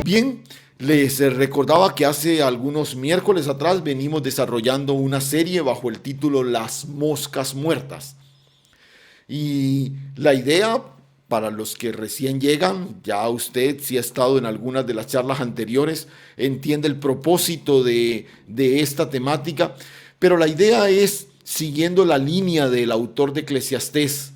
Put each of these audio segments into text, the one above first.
Bien, les recordaba que hace algunos miércoles atrás venimos desarrollando una serie bajo el título Las moscas muertas. Y la idea, para los que recién llegan, ya usted si ha estado en algunas de las charlas anteriores, entiende el propósito de esta temática, pero la idea es, siguiendo la línea del autor de Eclesiastés,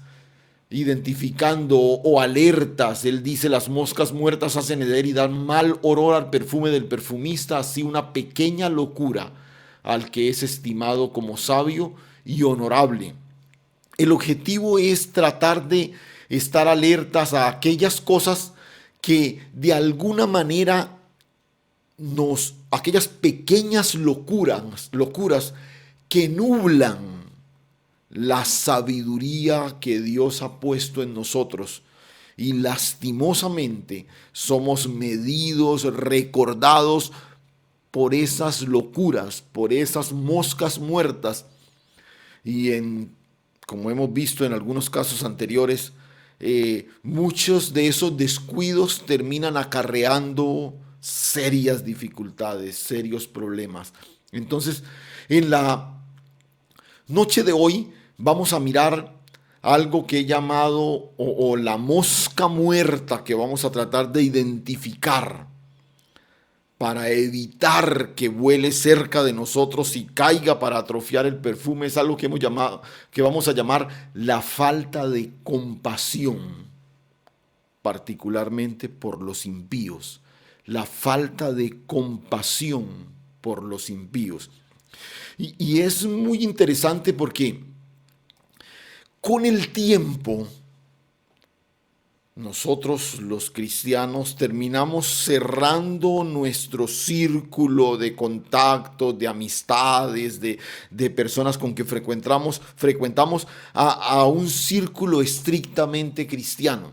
identificando o alertas. Él dice: las moscas muertas hacen heder y dan mal olor al perfume del perfumista, así una pequeña locura al que es estimado como sabio y honorable. El objetivo es tratar de estar alertas a aquellas cosas que de alguna manera aquellas pequeñas locuras que nublan la sabiduría que Dios ha puesto en nosotros. Y lastimosamente somos medidos, recordados por esas locuras, por esas moscas muertas. Y como hemos visto en algunos casos anteriores, muchos de esos descuidos terminan acarreando serias dificultades, serios problemas. Entonces, en la noche de hoy vamos a mirar algo que he llamado o la mosca muerta, que vamos a tratar de identificar para evitar que vuele cerca de nosotros y caiga para atrofiar el perfume. Es algo que vamos a llamar la falta de compasión, particularmente por los impíos. La falta de compasión por los impíos. Y es muy interesante porque con el tiempo nosotros los cristianos terminamos cerrando nuestro círculo de contactos, de amistades, de personas con que frecuentamos a un círculo estrictamente cristiano.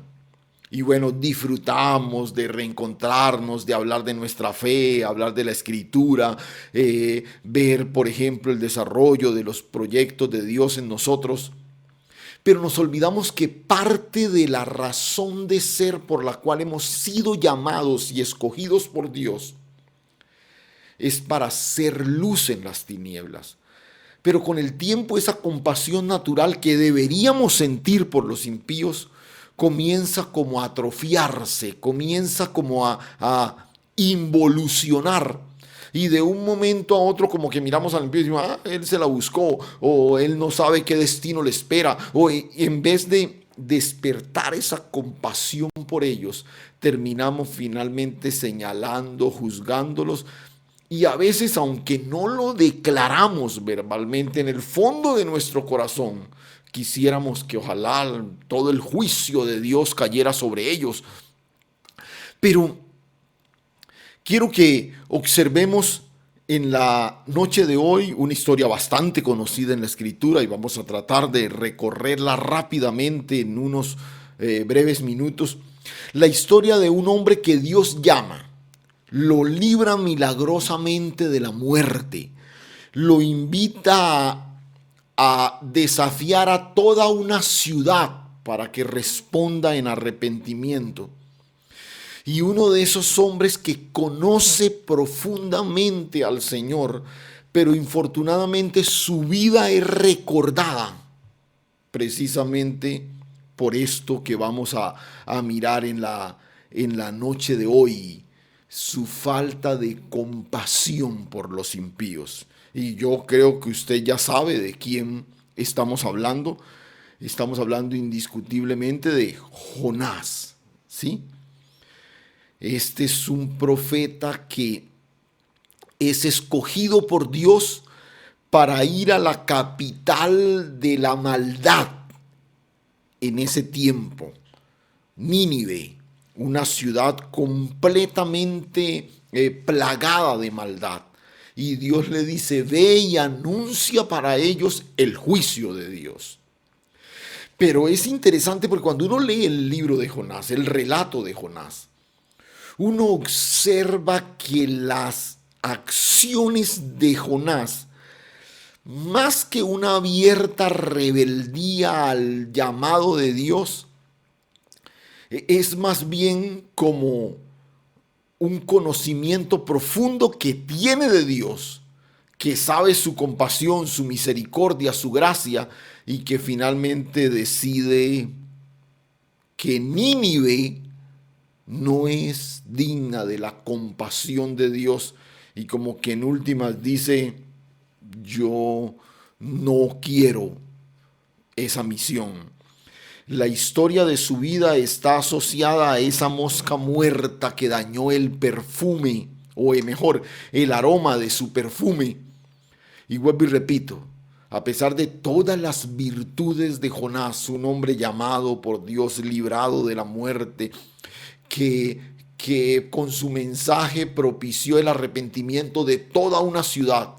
Y bueno, disfrutamos de reencontrarnos, de hablar de nuestra fe, hablar de la escritura, ver, por ejemplo, el desarrollo de los proyectos de Dios en nosotros. Pero nos olvidamos que parte de la razón de ser por la cual hemos sido llamados y escogidos por Dios es para hacer luz en las tinieblas. Pero con el tiempo esa compasión natural que deberíamos sentir por los impíos comienza como a atrofiarse, comienza como a involucionar. Y de un momento a otro como que miramos al impío y decimos: él se la buscó, o él no sabe qué destino le espera. O en vez de despertar esa compasión por ellos, terminamos finalmente señalando, juzgándolos. Y a veces, aunque no lo declaramos verbalmente, en el fondo de nuestro corazón quisiéramos que ojalá todo el juicio de Dios cayera sobre ellos. Pero quiero que observemos en la noche de hoy una historia bastante conocida en la Escritura, y vamos a tratar de recorrerla rápidamente en unos breves minutos. La historia de un hombre que Dios llama, lo libra milagrosamente de la muerte, lo invita a desafiar a toda una ciudad para que responda en arrepentimiento. Y uno de esos hombres que conoce profundamente al Señor, pero infortunadamente su vida es recordada precisamente por esto que vamos a mirar en la noche de hoy: su falta de compasión por los impíos. Y yo creo que usted ya sabe de quién estamos hablando. Estamos hablando indiscutiblemente de Jonás, ¿sí? Este es un profeta que es escogido por Dios para ir a la capital de la maldad en ese tiempo, Nínive, una ciudad completamente plagada de maldad. Y Dios le dice: ve y anuncia para ellos el juicio de Dios. Pero es interesante porque cuando uno lee el libro de Jonás, el relato de Jonás, uno observa que las acciones de Jonás, más que una abierta rebeldía al llamado de Dios, es más bien como un conocimiento profundo que tiene de Dios, que sabe su compasión, su misericordia, su gracia, y que finalmente decide que Nínive no es digna de la compasión de Dios, y como que en últimas dice: yo no quiero esa misión. La historia de su vida está asociada a esa mosca muerta que dañó el perfume, o mejor, el aroma de su perfume. Y vuelvo y repito, a pesar de todas las virtudes de Jonás, un hombre llamado por Dios, librado de la muerte, que con su mensaje propició el arrepentimiento de toda una ciudad.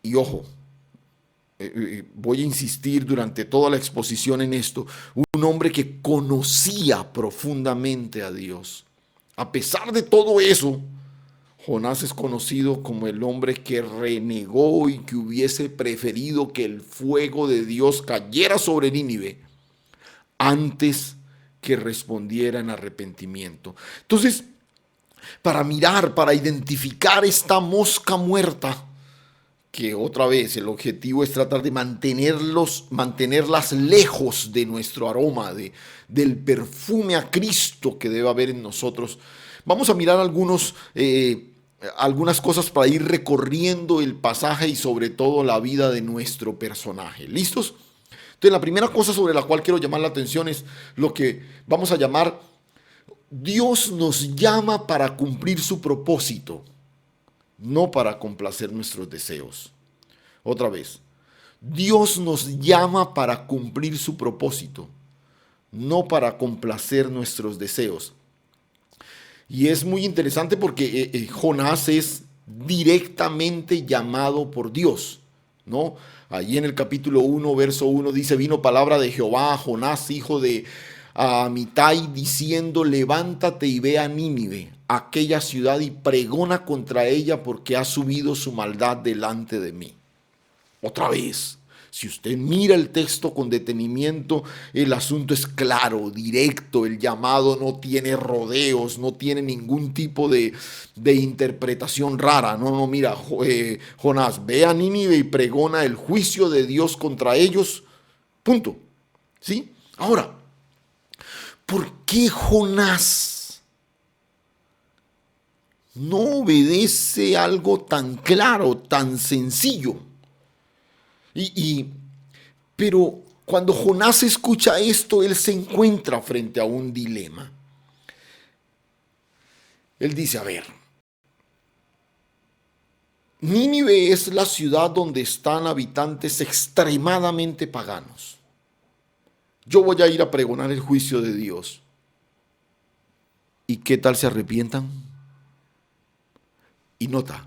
Y ojo, voy a insistir durante toda la exposición en esto: un hombre que conocía profundamente a Dios. A pesar de todo eso, Jonás es conocido como el hombre que renegó y que hubiese preferido que el fuego de Dios cayera sobre Nínive antes que respondiera en arrepentimiento. Entonces, para mirar, para identificar esta mosca muerta, que otra vez el objetivo es tratar de mantenerlas lejos de nuestro aroma, del perfume a Cristo que debe haber en nosotros. Vamos a mirar algunas cosas para ir recorriendo el pasaje y sobre todo la vida de nuestro personaje. ¿Listos? Entonces, la primera cosa sobre la cual quiero llamar la atención es lo que vamos a llamar: Dios nos llama para cumplir su propósito, no para complacer nuestros deseos. Otra vez, Dios nos llama para cumplir su propósito, no para complacer nuestros deseos. Y es muy interesante porque Jonás es directamente llamado por Dios, ¿no? Allí en el capítulo 1, verso 1 dice: vino palabra de Jehová a Jonás, hijo de Amitai, diciendo: levántate y ve a Nínive, aquella ciudad, y pregona contra ella, porque ha subido su maldad delante de mí. Otra vez, si usted mira el texto con detenimiento, el asunto es claro, directo. El llamado no tiene rodeos, no tiene ningún tipo de interpretación rara. No, mira, Jonás, ve a Nínive y pregona el juicio de Dios contra ellos. Punto. ¿Sí? Ahora, ¿por qué Jonás no obedece algo tan claro, tan sencillo? Pero cuando Jonás escucha esto, él se encuentra frente a un dilema. Él dice: a ver, Nínive es la ciudad donde están habitantes extremadamente paganos. Yo voy a ir a pregonar el juicio de Dios. ¿Y qué tal se arrepientan? Y nota,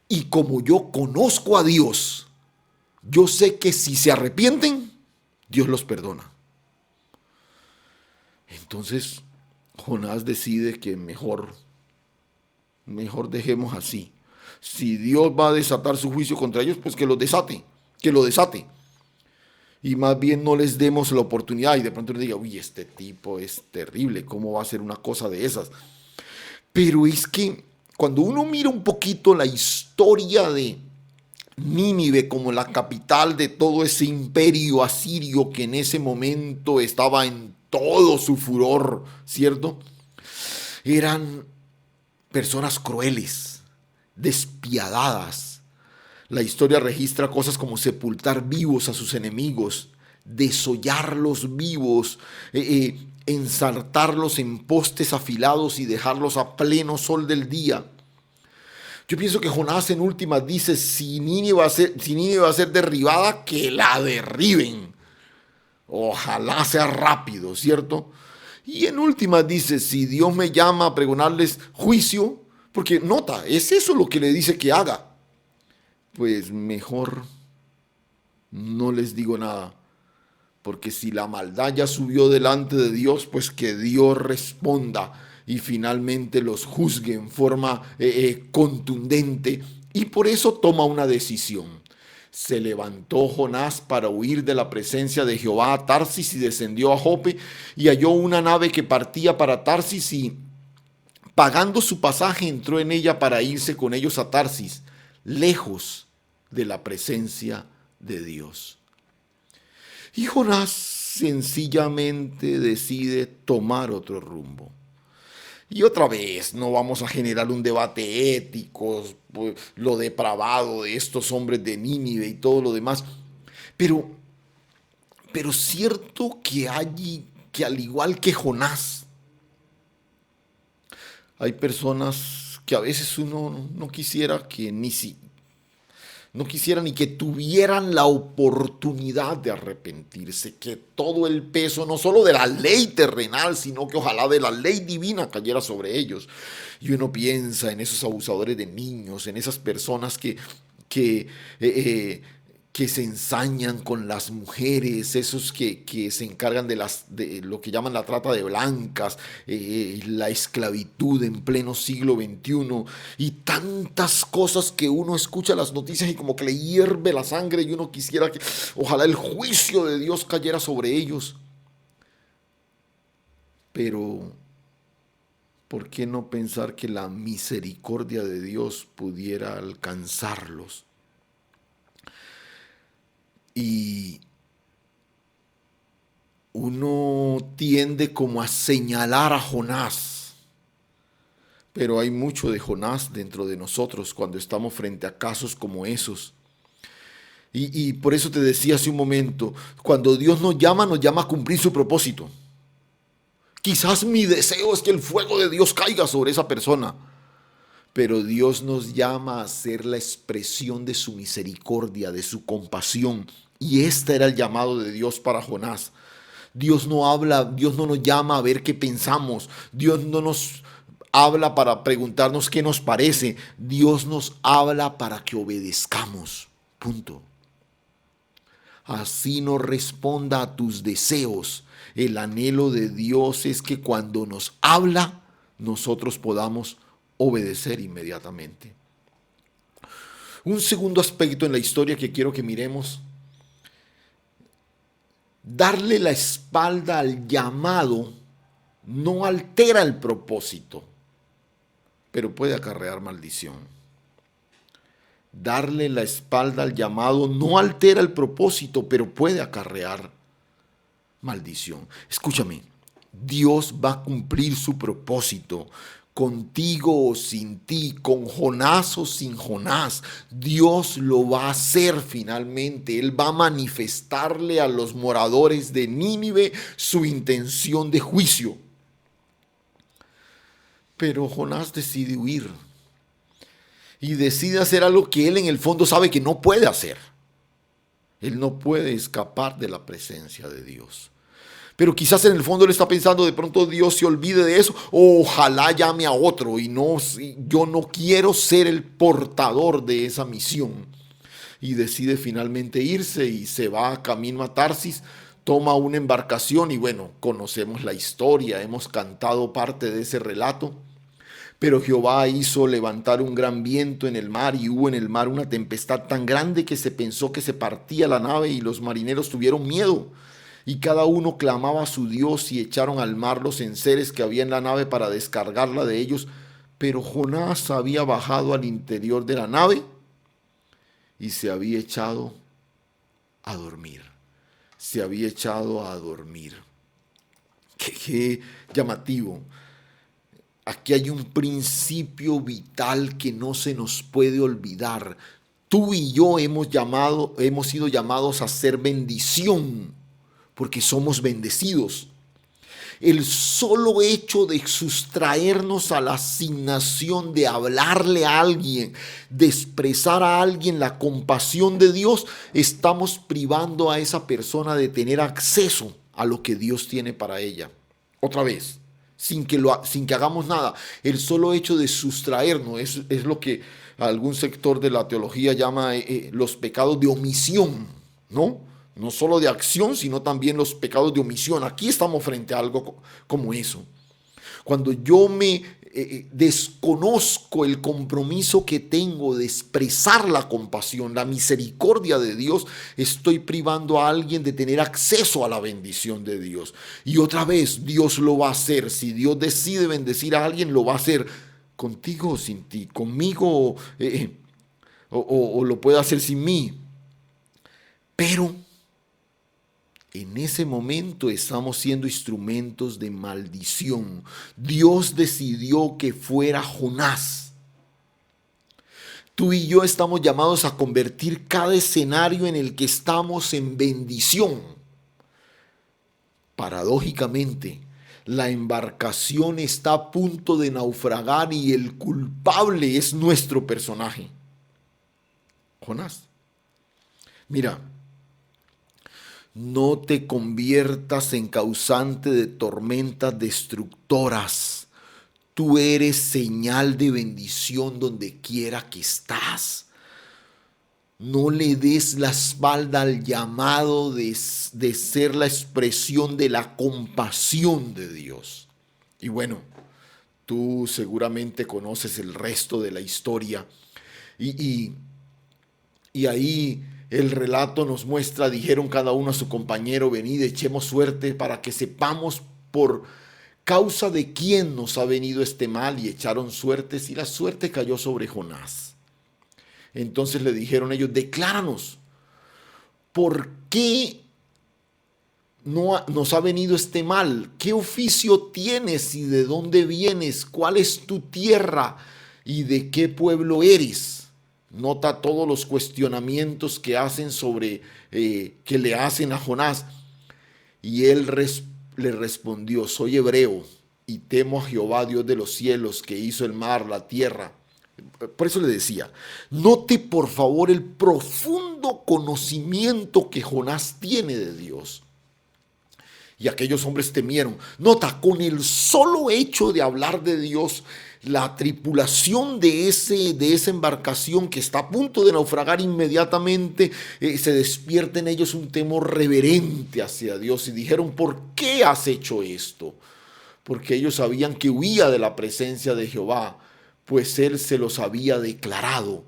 y como yo conozco a Dios, yo sé que si se arrepienten, Dios los perdona. Entonces, Jonás decide que mejor dejemos así. Si Dios va a desatar su juicio contra ellos, pues que lo desate. Y más bien no les demos la oportunidad. Y de pronto les diga: uy, este tipo es terrible, ¿cómo va a hacer una cosa de esas? Pero es que cuando uno mira un poquito la historia de Nínive como la capital de todo ese imperio asirio que en ese momento estaba en todo su furor, ¿cierto? Eran personas crueles, despiadadas. La historia registra cosas como sepultar vivos a sus enemigos, desollarlos vivos, ensartarlos en postes afilados y dejarlos a pleno sol del día. Yo pienso que Jonás en últimas dice: si Nínive va a ser derribada, que la derriben. Ojalá sea rápido, ¿cierto? Y en últimas dice: si Dios me llama a pregonarles juicio, porque nota, es eso lo que le dice que haga, pues mejor no les digo nada. Porque si la maldad ya subió delante de Dios, pues que Dios responda y finalmente los juzgue en forma contundente. Y por eso toma una decisión. Se levantó Jonás para huir de la presencia de Jehová a Tarsis y descendió a Jope y halló una nave que partía para Tarsis y Pagando su pasaje, entró en ella para irse con ellos a Tarsis, lejos de la presencia de Dios. Y Jonás sencillamente decide tomar otro rumbo. Y otra vez, no vamos a generar un debate ético, pues, lo depravado de estos hombres de Nínive y todo lo demás. Pero, pero cierto que hay, que al igual que Jonás, hay personas que a veces uno no quisiera que no quisiera ni que tuvieran la oportunidad de arrepentirse, que todo el peso, no solo de la ley terrenal, sino que ojalá de la ley divina cayera sobre ellos. Y uno piensa en esos abusadores de niños, en esas personas que, eh, eh, que se ensañan con las mujeres, esos que se encargan de lo que llaman la trata de blancas, la esclavitud en pleno siglo XXI y tantas cosas que uno escucha las noticias y como que le hierve la sangre y uno quisiera que ojalá el juicio de Dios cayera sobre ellos. Pero, ¿por qué no pensar que la misericordia de Dios pudiera alcanzarlos? Y uno tiende como a señalar a Jonás, pero hay mucho de Jonás dentro de nosotros cuando estamos frente a casos como esos. Y por eso te decía hace un momento, cuando Dios nos llama a cumplir su propósito. Quizás mi deseo es que el fuego de Dios caiga sobre esa persona, pero Dios nos llama a ser la expresión de su misericordia, de su compasión. Y este era el llamado de Dios para Jonás. Dios no habla, Dios no nos llama a ver qué pensamos. Dios no nos habla para preguntarnos qué nos parece. Dios nos habla para que obedezcamos. Punto. Así no responda a tus deseos. El anhelo de Dios es que cuando nos habla, nosotros podamos obedecer inmediatamente. Un segundo aspecto en la historia que quiero que miremos: darle la espalda al llamado no altera el propósito, pero puede acarrear maldición. Darle la espalda al llamado no altera el propósito, pero puede acarrear maldición. Escúchame, Dios va a cumplir su propósito. Contigo o sin ti, con Jonás o sin Jonás, Dios lo va a hacer finalmente. Él va a manifestarle a los moradores de Nínive su intención de juicio. Pero Jonás decide huir y decide hacer algo que él en el fondo sabe que no puede hacer. Él no puede escapar de la presencia de Dios. Pero quizás en el fondo él está pensando, de pronto Dios se olvide de eso, ojalá llame a otro y no, yo no quiero ser el portador de esa misión. Y decide finalmente irse y se va camino a Tarsis, toma una embarcación y bueno, conocemos la historia, hemos cantado parte de ese relato. Pero Jehová hizo levantar un gran viento en el mar y hubo en el mar una tempestad tan grande que se pensó que se partía la nave y los marineros tuvieron miedo. Y cada uno clamaba a su Dios y echaron al mar los enseres que había en la nave para descargarla de ellos. Pero Jonás había bajado al interior de la nave y se había echado a dormir. Se había echado a dormir. Qué llamativo. Aquí hay un principio vital que no se nos puede olvidar. Tú y yo hemos sido llamados a ser bendición, porque somos bendecidos. El solo hecho de sustraernos a la asignación de hablarle a alguien, de expresar a alguien la compasión de Dios, estamos privando a esa persona de tener acceso a lo que Dios tiene para ella. Otra vez, sin que hagamos nada. El solo hecho de sustraernos es lo que algún sector de la teología llama los pecados de omisión, ¿no? No solo de acción, sino también los pecados de omisión. Aquí estamos frente a algo como eso. Cuando yo me desconozco el compromiso que tengo de expresar la compasión, la misericordia de Dios, estoy privando a alguien de tener acceso a la bendición de Dios. Y otra vez, Dios lo va a hacer. Si Dios decide bendecir a alguien, lo va a hacer contigo o sin ti, conmigo o lo puede hacer sin mí. Pero en ese momento estamos siendo instrumentos de maldición. Dios decidió que fuera Jonás. Tú y yo estamos llamados a convertir cada escenario en el que estamos en bendición. Paradójicamente, la embarcación está a punto de naufragar y el culpable es nuestro personaje, Jonás. Mira, no te conviertas en causante de tormentas destructoras. Tú eres señal de bendición donde quiera que estás. No le des la espalda al llamado de ser la expresión de la compasión de Dios. Y bueno, tú seguramente conoces el resto de la historia. Y ahí el relato nos muestra, dijeron cada uno a su compañero, venid, echemos suerte para que sepamos por causa de quién nos ha venido este mal. Y echaron suertes y la suerte cayó sobre Jonás. Entonces le dijeron ellos, decláranos, ¿por qué nos ha venido este mal? ¿Qué oficio tienes y de dónde vienes? ¿Cuál es tu tierra y de qué pueblo eres? Nota todos los cuestionamientos que hacen que le hacen a Jonás. Y él le respondió, soy hebreo y temo a Jehová, Dios de los cielos, que hizo el mar, la tierra. Por eso le decía, note por favor el profundo conocimiento que Jonás tiene de Dios. Y aquellos hombres temieron. Nota, con el solo hecho de hablar de Dios, la tripulación de esa embarcación que está a punto de naufragar inmediatamente, se despierta en ellos un temor reverente hacia Dios y dijeron, ¿por qué has hecho esto? Porque ellos sabían que huía de la presencia de Jehová, pues él se los había declarado.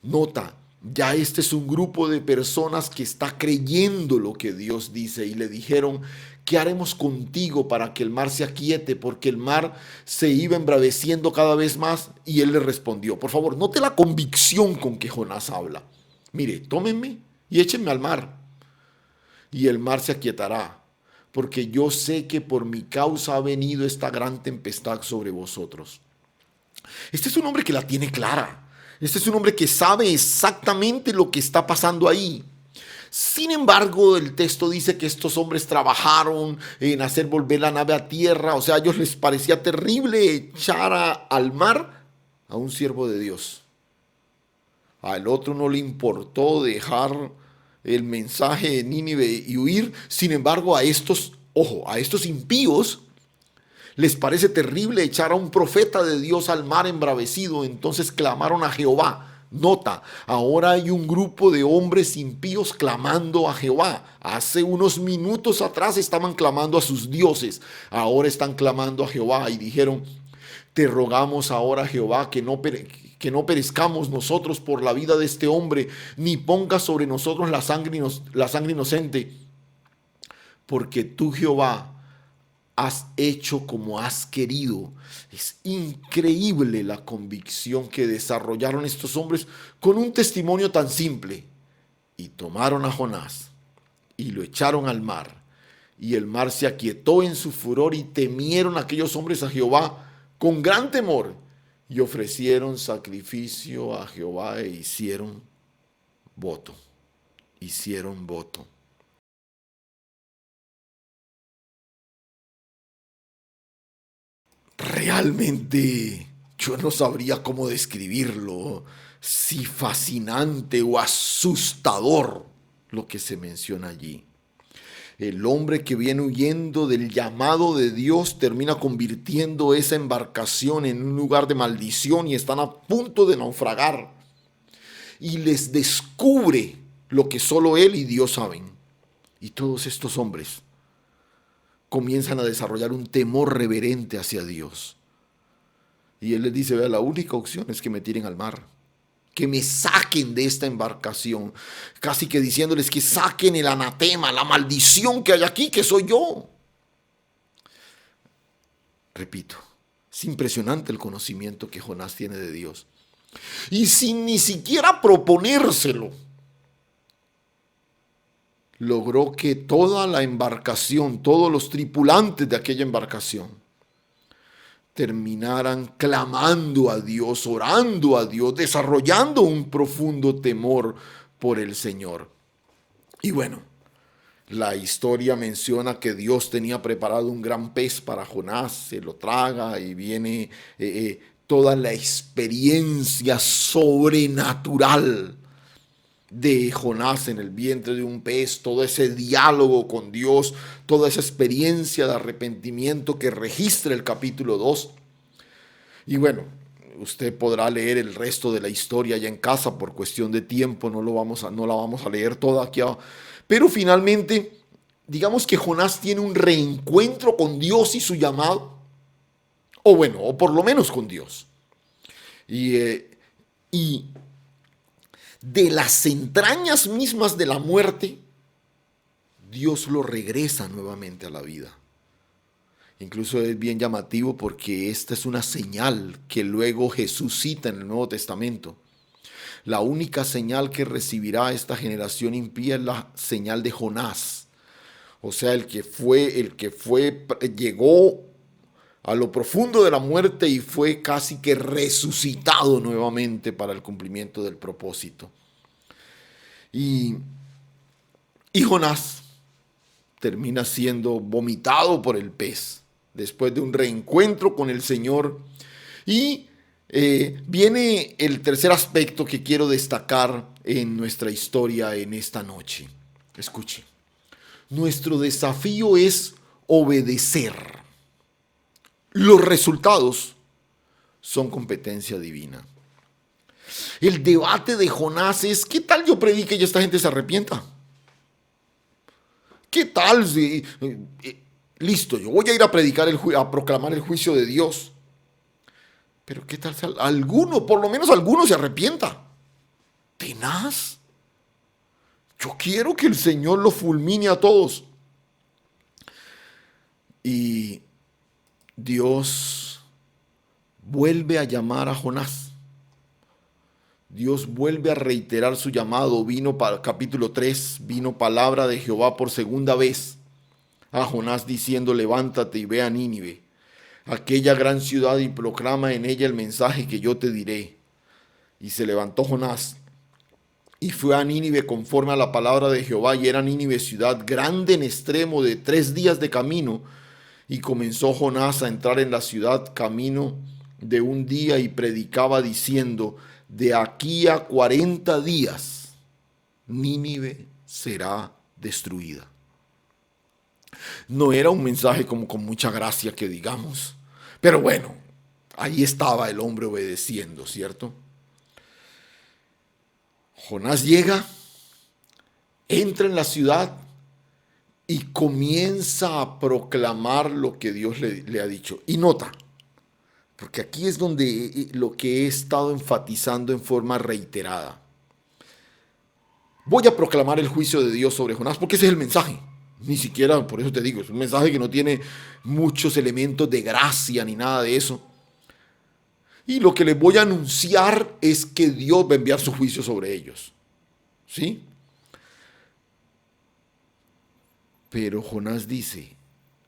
Nota, ya este es un grupo de personas que está creyendo lo que Dios dice y le dijeron, ¿qué haremos contigo para que el mar se aquiete? Porque el mar se iba embraveciendo cada vez más. Y él le respondió, por favor, note la convicción con que Jonás habla. Mire, tómenme y échenme al mar y el mar se aquietará, porque yo sé que por mi causa ha venido esta gran tempestad sobre vosotros. Este es un hombre que la tiene clara. Este es un hombre que sabe exactamente lo que está pasando ahí. Sin embargo, el texto dice que estos hombres trabajaron en hacer volver la nave a tierra. O sea, a ellos les parecía terrible echar al mar a un siervo de Dios. Al otro no le importó dejar el mensaje de Nínive y huir. Sin embargo, a estos impíos les parece terrible echar a un profeta de Dios al mar embravecido. Entonces clamaron a Jehová. Nota, ahora hay un grupo de hombres impíos clamando a Jehová. Hace unos minutos atrás estaban clamando a sus dioses. Ahora están clamando a Jehová y dijeron, te rogamos ahora, Jehová, que no perezcamos nosotros por la vida de este hombre, ni pongas sobre nosotros la sangre inocente. Porque tú, Jehová, has hecho como has querido. Es increíble la convicción que desarrollaron estos hombres con un testimonio tan simple. Y tomaron a Jonás y lo echaron al mar. Y el mar se aquietó en su furor y temieron aquellos hombres a Jehová con gran temor. Y ofrecieron sacrificio a Jehová e hicieron voto. Hicieron voto. Realmente yo no sabría cómo describirlo, si fascinante o asustador lo que se menciona allí. El hombre que viene huyendo del llamado de Dios termina convirtiendo esa embarcación en un lugar de maldición y están a punto de naufragar. Y les descubre lo que solo él y Dios saben. Y todos estos hombres comienzan a desarrollar un temor reverente hacia Dios. Y él les dice, vea, la única opción es que me tiren al mar, que me saquen de esta embarcación, casi que diciéndoles que saquen el anatema, la maldición que hay aquí, que soy yo. Repito, es impresionante el conocimiento que Jonás tiene de Dios. Y sin ni siquiera proponérselo, logró que toda la embarcación, todos los tripulantes de aquella embarcación, terminaran clamando a Dios, orando a Dios, desarrollando un profundo temor por el Señor. Y bueno, la historia menciona que Dios tenía preparado un gran pez para Jonás, se lo traga y viene toda la experiencia sobrenatural de Jonás en el vientre de un pez, todo ese diálogo con Dios, toda esa experiencia de arrepentimiento que registra el capítulo 2. Y bueno, usted podrá leer el resto de la historia ya en casa por cuestión de tiempo, no la vamos a leer toda aquí. Pero finalmente, digamos que Jonás tiene un reencuentro con Dios y su llamado, o bueno, o por lo menos con Dios. Y de las entrañas mismas de la muerte, Dios lo regresa nuevamente a la vida. Incluso es bien llamativo porque esta es una señal que luego Jesús cita en el Nuevo Testamento. La única señal que recibirá esta generación impía es la señal de Jonás. O sea, llegó a lo profundo de la muerte y fue casi que resucitado nuevamente para el cumplimiento del propósito. Y Jonás termina siendo vomitado por el pez después de un reencuentro con el Señor. Y viene el tercer aspecto que quiero destacar en nuestra historia en esta noche. Escuche, nuestro desafío es obedecer. Los resultados son competencia divina. El debate de Jonás es, ¿qué tal yo predique y esta gente se arrepienta? ¿Qué tal si, listo, yo voy a ir a predicar, a proclamar el juicio de Dios? Pero ¿qué tal si alguno, por lo menos alguno se arrepienta? Tenaz. Yo quiero que el Señor lo fulmine a todos. Y Dios vuelve a llamar a Jonás. Dios vuelve a reiterar su llamado. Vino para capítulo 3, vino palabra de Jehová por segunda vez a Jonás diciendo, levántate y ve a Nínive, aquella gran ciudad, y proclama en ella el mensaje que yo te diré. Y se levantó Jonás y fue a Nínive conforme a la palabra de Jehová, y era Nínive ciudad grande en extremo de 3 días de camino. Y comenzó Jonás a entrar en la ciudad camino de un día y predicaba diciendo, de aquí a 40 días Nínive será destruida. No era un mensaje como con mucha gracia que digamos, pero bueno, ahí estaba el hombre obedeciendo, ¿cierto? Jonás llega, entra en la ciudad y comienza a proclamar lo que Dios le ha dicho. Y nota, porque aquí es donde lo que he estado enfatizando en forma reiterada. Voy a proclamar el juicio de Dios sobre Jonás, porque ese es el mensaje. Ni siquiera, por eso te digo, es un mensaje que no tiene muchos elementos de gracia ni nada de eso. Y lo que les voy a anunciar es que Dios va a enviar su juicio sobre ellos. ¿Sí? Pero Jonás dice,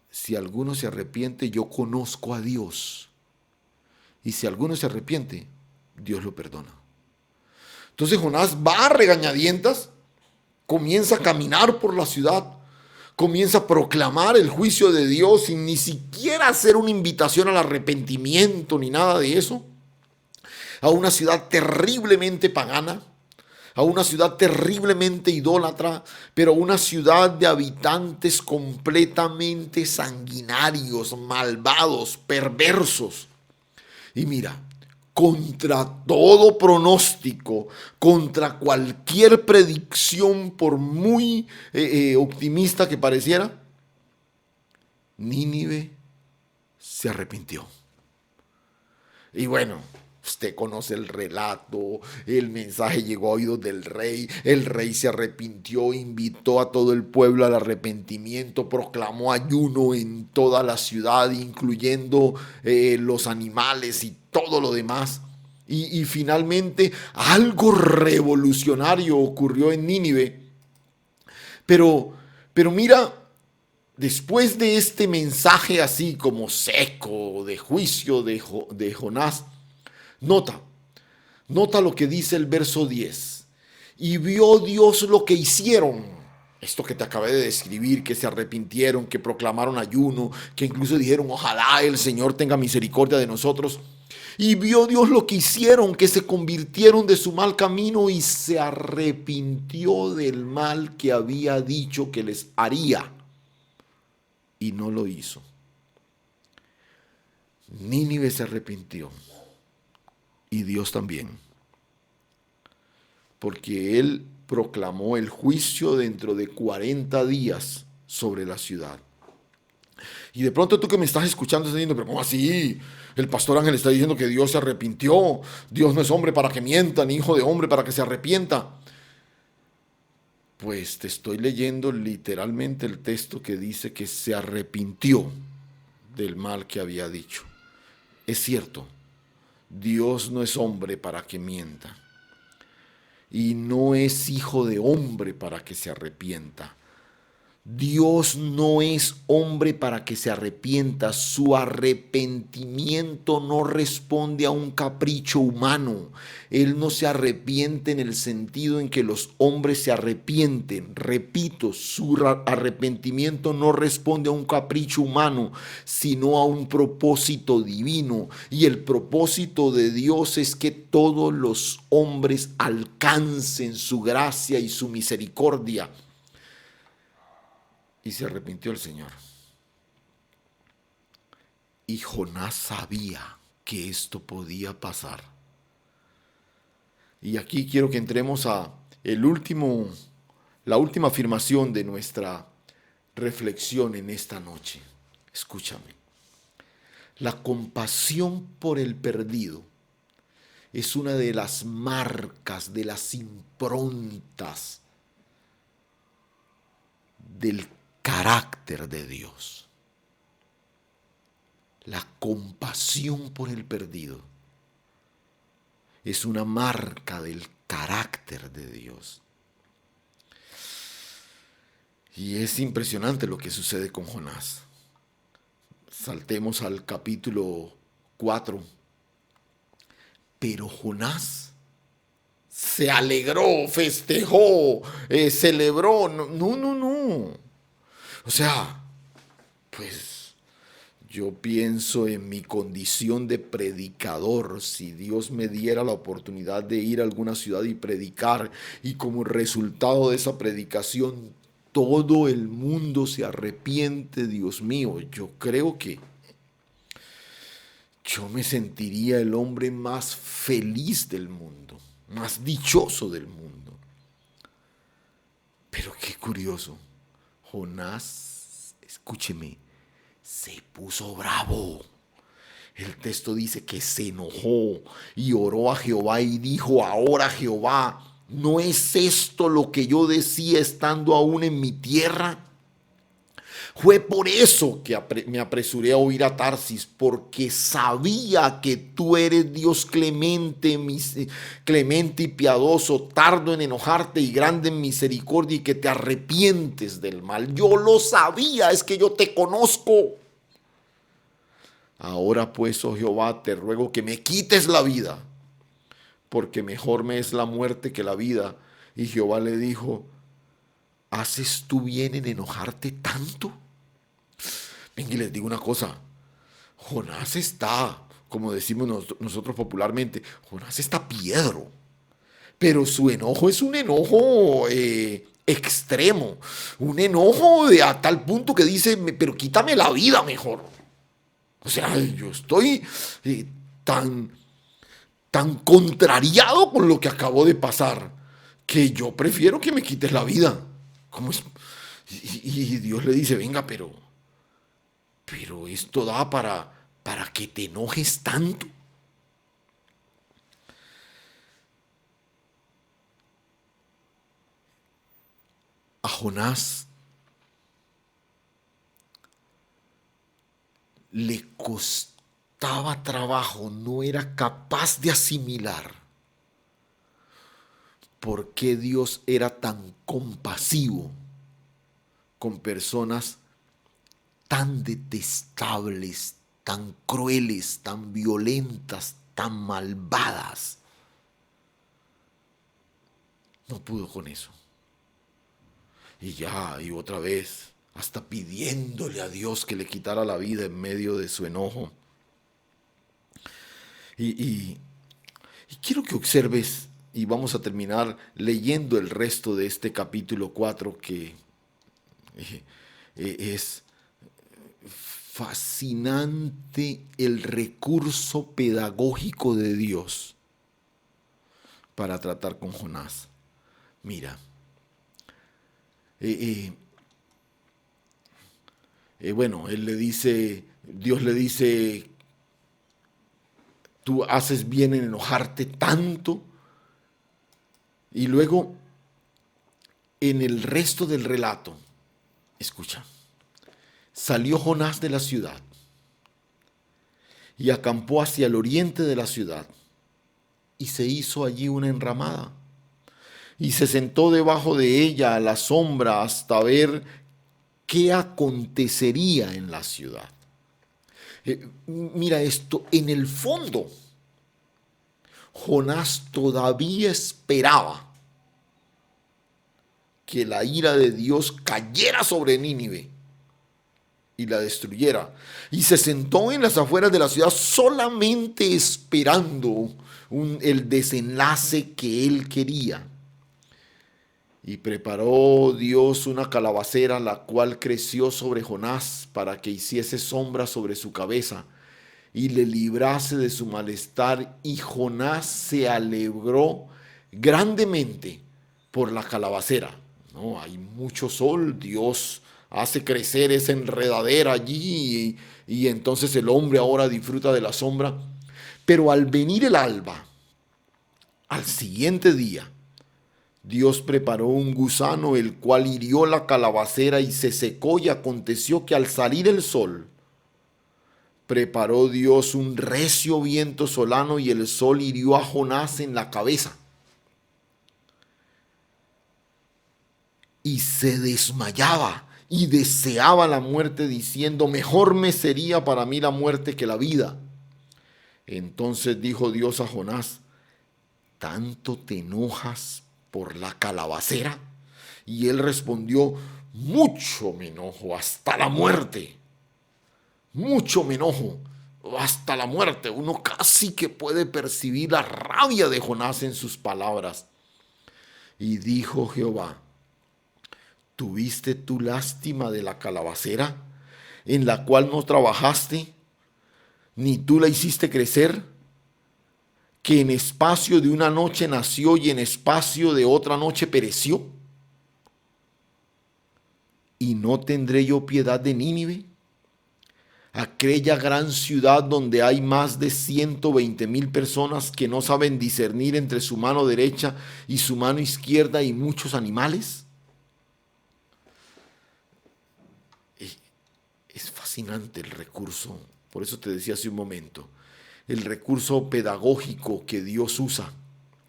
si alguno se arrepiente, yo conozco a Dios. Y si alguno se arrepiente, Dios lo perdona. Entonces Jonás va a regañadientas, comienza a caminar por la ciudad, comienza a proclamar el juicio de Dios sin ni siquiera hacer una invitación al arrepentimiento ni nada de eso, a una ciudad terriblemente pagana, a una ciudad terriblemente idólatra, pero una ciudad de habitantes completamente sanguinarios, malvados, perversos. Y mira, contra todo pronóstico, contra cualquier predicción, por muy optimista que pareciera, Nínive se arrepintió. Y bueno, usted conoce el relato, el mensaje llegó a oídos del rey, el rey se arrepintió, invitó a todo el pueblo al arrepentimiento, proclamó ayuno en toda la ciudad, incluyendo los animales y todo lo demás. Y finalmente algo revolucionario ocurrió en Nínive. Pero, pero mira, después de este mensaje así como seco de juicio de Jonás, nota, nota lo que dice el verso 10. Y vio Dios lo que hicieron. Esto que te acabé de describir, que se arrepintieron, que proclamaron ayuno, que incluso dijeron, ojalá el Señor tenga misericordia de nosotros. Y vio Dios lo que hicieron, que se convirtieron de su mal camino y se arrepintió del mal que había dicho que les haría. Y no lo hizo. Nínive se arrepintió. Y Dios también. Porque Él proclamó el juicio dentro de 40 días sobre la ciudad. Y de pronto tú que me estás escuchando estás diciendo, pero ¿cómo así? El pastor Ángel está diciendo que Dios se arrepintió. Dios no es hombre para que mienta, ni hijo de hombre para que se arrepienta. Pues te estoy leyendo literalmente el texto que dice que se arrepintió del mal que había dicho. Es cierto, Dios no es hombre para que mienta. Y no es hijo de hombre para que se arrepienta. Dios no es hombre para que se arrepienta. Su arrepentimiento no responde a un capricho humano. Él no se arrepiente en el sentido en que los hombres se arrepienten. Repito, su arrepentimiento no responde a un capricho humano, sino a un propósito divino. Y el propósito de Dios es que todos los hombres alcancen su gracia y su misericordia. Y se arrepintió el Señor. Y Jonás sabía que esto podía pasar. Y aquí quiero que entremos a la última afirmación de nuestra reflexión en esta noche. Escúchame. La compasión por el perdido es una de las marcas, de las improntas del carácter de Dios. La compasión por el perdido es una marca del carácter de Dios. Y es impresionante lo que sucede con Jonás. Saltemos al capítulo 4. Pero Jonás se alegró, festejó, celebró. No, no, no, no. O sea, pues yo pienso en mi condición de predicador. Si Dios me diera la oportunidad de ir a alguna ciudad y predicar, y como resultado de esa predicación todo el mundo se arrepiente, Dios mío, yo creo que yo me sentiría el hombre más feliz del mundo, más dichoso del mundo. Pero qué curioso, Jonás, escúcheme, se puso bravo. El texto dice que se enojó y oró a Jehová y dijo, ahora Jehová, ¿no es esto lo que yo decía estando aún en mi tierra? Fue por eso que me apresuré a huir a Tarsis, porque sabía que tú eres Dios clemente, clemente y piadoso, tardo en enojarte y grande en misericordia, y que te arrepientes del mal. Yo lo sabía, es que yo te conozco. Ahora pues, oh Jehová, te ruego que me quites la vida, porque mejor me es la muerte que la vida. Y Jehová le dijo, ¿haces tú bien en enojarte tanto? Venga, y les digo una cosa, Jonás está, como decimos nosotros popularmente, Jonás está piedro, pero su enojo es un enojo extremo, un enojo de a tal punto que dice, pero quítame la vida mejor. O sea, yo estoy tan, tan contrariado con lo que acabó de pasar, que yo prefiero que me quites la vida. ¿Cómo es? Y Dios le dice, venga, pero esto da para que te enojes tanto. Jonás le costaba trabajo, no era capaz de asimilar por qué Dios era tan compasivo con personas tan detestables, tan crueles, tan violentas, tan malvadas. No pudo con eso. Y otra vez, hasta pidiéndole a Dios que le quitara la vida en medio de su enojo. Y, y- y quiero que observes, y vamos a terminar leyendo el resto de este capítulo 4 que es fascinante el recurso pedagógico de Dios para tratar con Jonás. Mira, eh, bueno, Dios le dice, tú haces bien en enojarte tanto, y luego en el resto del relato, escucha, salió Jonás de la ciudad y acampó hacia el oriente de la ciudad y se hizo allí una enramada y se sentó debajo de ella a la sombra hasta ver qué acontecería en la ciudad. Mira esto, en el fondo, Jonás todavía esperaba que la ira de Dios cayera sobre Nínive y la destruyera. Y se sentó en las afueras de la ciudad solamente esperando el desenlace que él quería. Y preparó Dios una calabacera, la cual creció sobre Jonás para que hiciese sombra sobre su cabeza y le librase de su malestar. Y Jonás se alegró grandemente por la calabacera. No, hay mucho sol, Dios hace crecer esa enredadera allí y entonces el hombre ahora disfruta de la sombra. Pero al venir el alba, al siguiente día, Dios preparó un gusano, el cual hirió la calabacera y se secó, y aconteció que al salir el sol, preparó Dios un recio viento solano y el sol hirió a Jonás en la cabeza. Y se desmayaba y deseaba la muerte, diciendo, mejor me sería para mí la muerte que la vida. Entonces dijo Dios a Jonás, ¿tanto te enojas por la calabacera? Y él respondió, mucho me enojo hasta la muerte. Mucho me enojo hasta la muerte. Uno casi que puede percibir la rabia de Jonás en sus palabras. Y dijo Jehová, ¿tuviste tu lástima de la calabacera, en la cual no trabajaste, ni tú la hiciste crecer? Que en espacio de una noche nació y en espacio de otra noche pereció. ¿Y no tendré yo piedad de Nínive, aquella gran ciudad donde hay más de 120,000 personas que no saben discernir entre su mano derecha y su mano izquierda y muchos animales? Es fascinante el recurso, por eso te decía hace un momento, el recurso pedagógico que Dios usa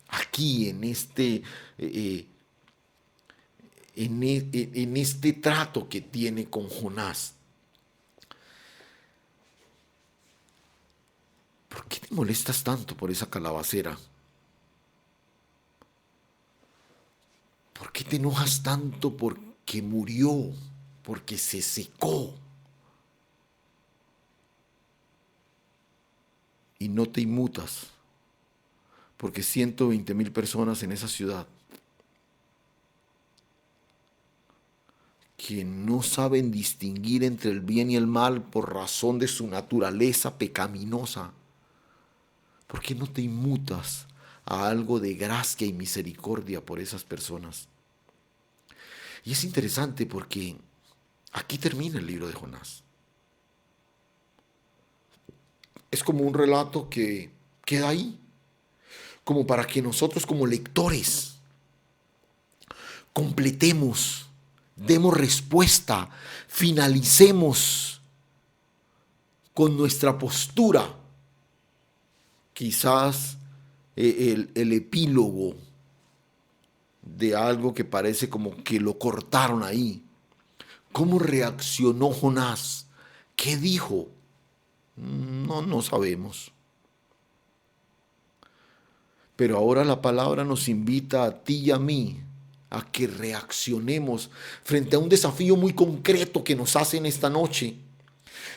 aquí en este trato que tiene con Jonás. ¿Por qué te molestas tanto por esa calabacera? ¿Por qué te enojas tanto porque murió? Porque se secó. Y no te inmutas. Porque 120,000 personas en esa ciudad que no saben distinguir entre el bien y el mal por razón de su naturaleza pecaminosa. ¿Por qué no te inmutas a algo de gracia y misericordia por esas personas? Y es interesante porque aquí termina el libro de Jonás. Es como un relato que queda ahí, como para que nosotros como lectores completemos demos respuesta, finalicemos con nuestra postura, quizás el epílogo de algo que parece como que lo cortaron ahí. ¿Cómo reaccionó Jonás? ¿Qué dijo? No sabemos. Pero ahora la palabra nos invita a ti y a mí a que reaccionemos frente a un desafío muy concreto que nos hacen esta noche,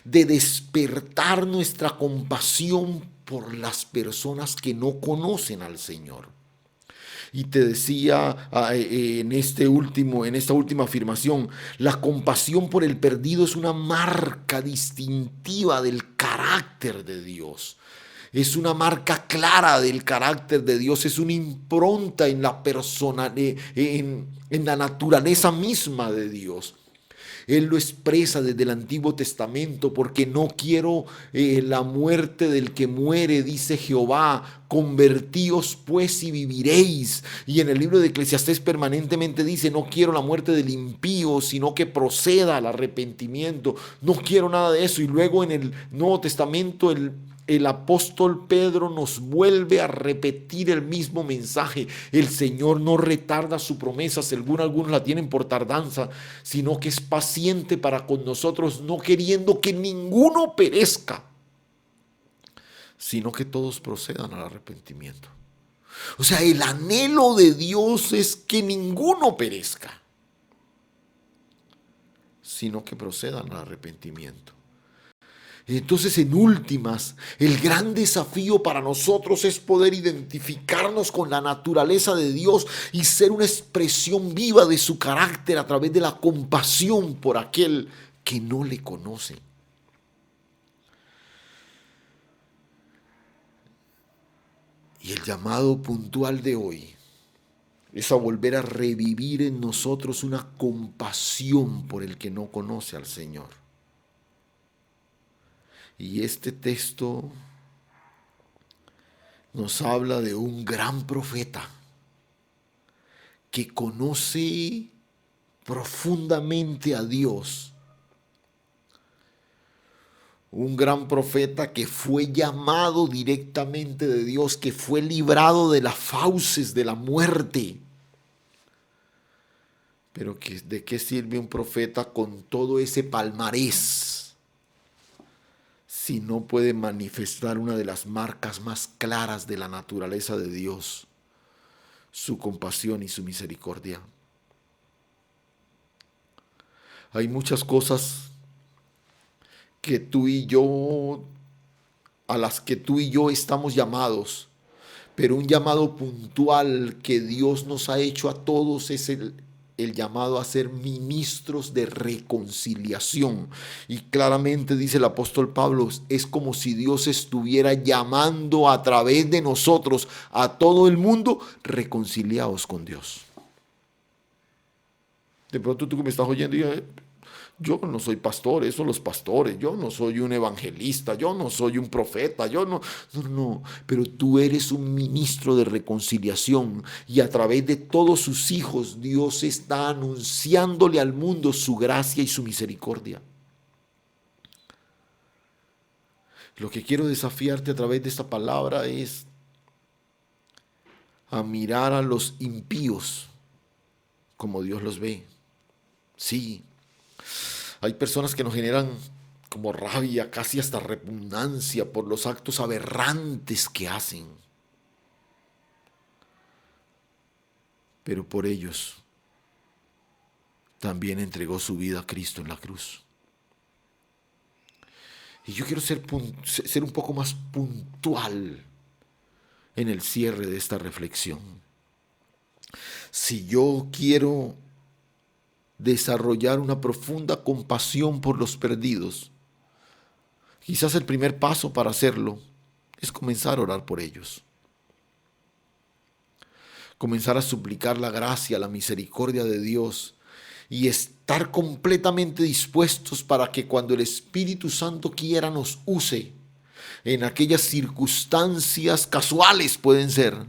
de despertar nuestra compasión por las personas que no conocen al Señor. Y te decía en esta última afirmación, la compasión por el perdido es una marca distintiva del carácter de Dios. Es una marca clara del carácter de Dios, es una impronta en la persona, en la naturaleza misma de Dios. Él lo expresa desde el Antiguo Testamento: porque no quiero la muerte del que muere, dice Jehová, convertíos pues y viviréis. Y en el libro de Eclesiastés permanentemente dice: no quiero la muerte del impío, sino que proceda al arrepentimiento. No quiero nada de eso. Y luego en el Nuevo Testamento el apóstol Pedro nos vuelve a repetir el mismo mensaje. El Señor no retarda su promesa, según algunos la tienen por tardanza, sino que es paciente para con nosotros, no queriendo que ninguno perezca, sino que todos procedan al arrepentimiento. O sea, el anhelo de Dios es que ninguno perezca, sino que procedan al arrepentimiento. Entonces, en últimas, el gran desafío para nosotros es poder identificarnos con la naturaleza de Dios y ser una expresión viva de su carácter a través de la compasión por aquel que no le conoce. Y el llamado puntual de hoy es a volver a revivir en nosotros una compasión por el que no conoce al Señor. Y este texto nos habla de un gran profeta que conoce profundamente a Dios. Un gran profeta que fue llamado directamente de Dios, que fue librado de las fauces de la muerte. Pero ¿de qué sirve un profeta con todo ese palmarés si no puede manifestar una de las marcas más claras de la naturaleza de Dios, su compasión y su misericordia? Hay muchas cosas a las que tú y yo estamos llamados, pero un llamado puntual que Dios nos ha hecho a todos es el llamado a ser ministros de reconciliación. Y claramente dice el apóstol Pablo, es como si Dios estuviera llamando a través de nosotros a todo el mundo: reconciliados con Dios. De pronto tú que me estás oyendo, yo no soy pastor, eso los pastores, yo no soy un evangelista, yo no soy un profeta, no, pero tú eres un ministro de reconciliación, y a través de todos sus hijos Dios está anunciándole al mundo su gracia y su misericordia. Lo que quiero desafiarte a través de esta palabra es a mirar a los impíos como Dios los ve. Sí, hay personas que nos generan como rabia, casi hasta repugnancia por los actos aberrantes que hacen. Pero por ellos también entregó su vida a Cristo en la cruz. Y yo quiero ser un poco más puntual en el cierre de esta reflexión. Si yo quiero desarrollar una profunda compasión por los perdidos, quizás el primer paso para hacerlo es comenzar a orar por ellos. Comenzar a suplicar la gracia, la misericordia de Dios, y estar completamente dispuestos para que cuando el Espíritu Santo quiera nos use en aquellas circunstancias casuales, pueden ser,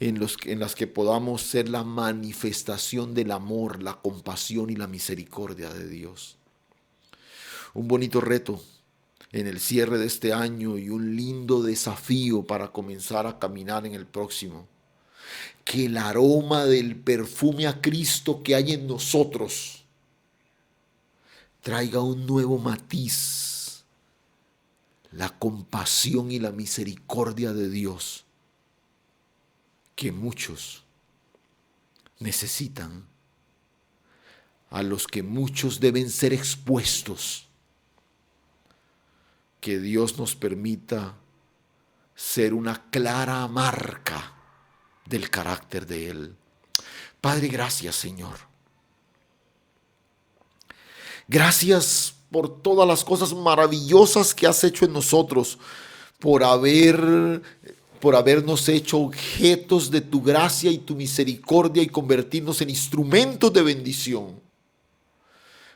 en las que podamos ser la manifestación del amor, la compasión y la misericordia de Dios. Un bonito reto en el cierre de este año y un lindo desafío para comenzar a caminar en el próximo. Que el aroma del perfume a Cristo que hay en nosotros traiga un nuevo matiz, la compasión y la misericordia de Dios que muchos necesitan, a los que muchos deben ser expuestos. Que Dios nos permita ser una clara marca del carácter de Él. Padre, gracias, Señor. Gracias por todas las cosas maravillosas que has hecho en nosotros, por habernos hecho objetos de tu gracia y tu misericordia y convertirnos en instrumentos de bendición.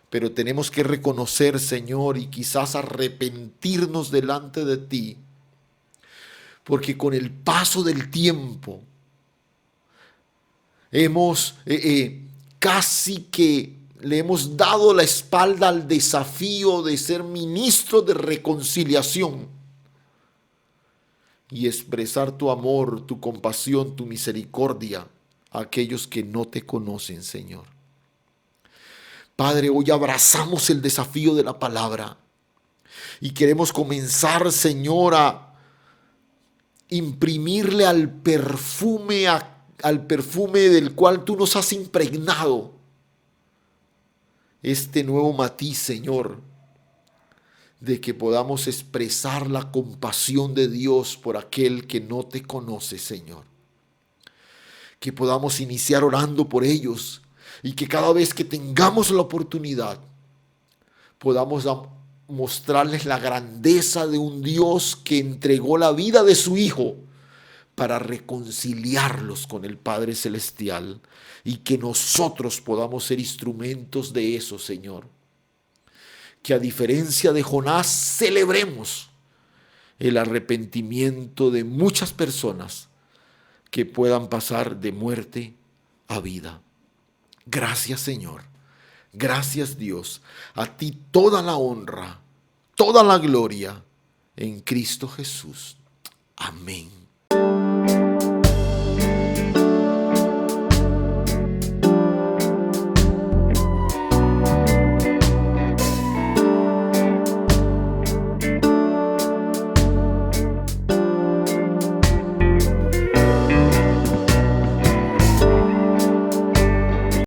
Pero tenemos que reconocer, Señor, y quizás arrepentirnos delante de ti, porque con el paso del tiempo hemos casi que le hemos dado la espalda al desafío de ser ministros de reconciliación y expresar tu amor, tu compasión, tu misericordia a aquellos que no te conocen, Señor. Padre, hoy abrazamos el desafío de la palabra y queremos comenzar, Señor, a imprimirle al perfume del cual tú nos has impregnado este nuevo matiz, Señor, de que podamos expresar la compasión de Dios por aquel que no te conoce, Señor. Que podamos iniciar orando por ellos y que cada vez que tengamos la oportunidad podamos mostrarles la grandeza de un Dios que entregó la vida de su Hijo para reconciliarlos con el Padre Celestial, y que nosotros podamos ser instrumentos de eso, Señor. Que a diferencia de Jonás celebremos el arrepentimiento de muchas personas que puedan pasar de muerte a vida. Gracias, Señor. Gracias, Dios. A ti toda la honra, toda la gloria en Cristo Jesús. Amén.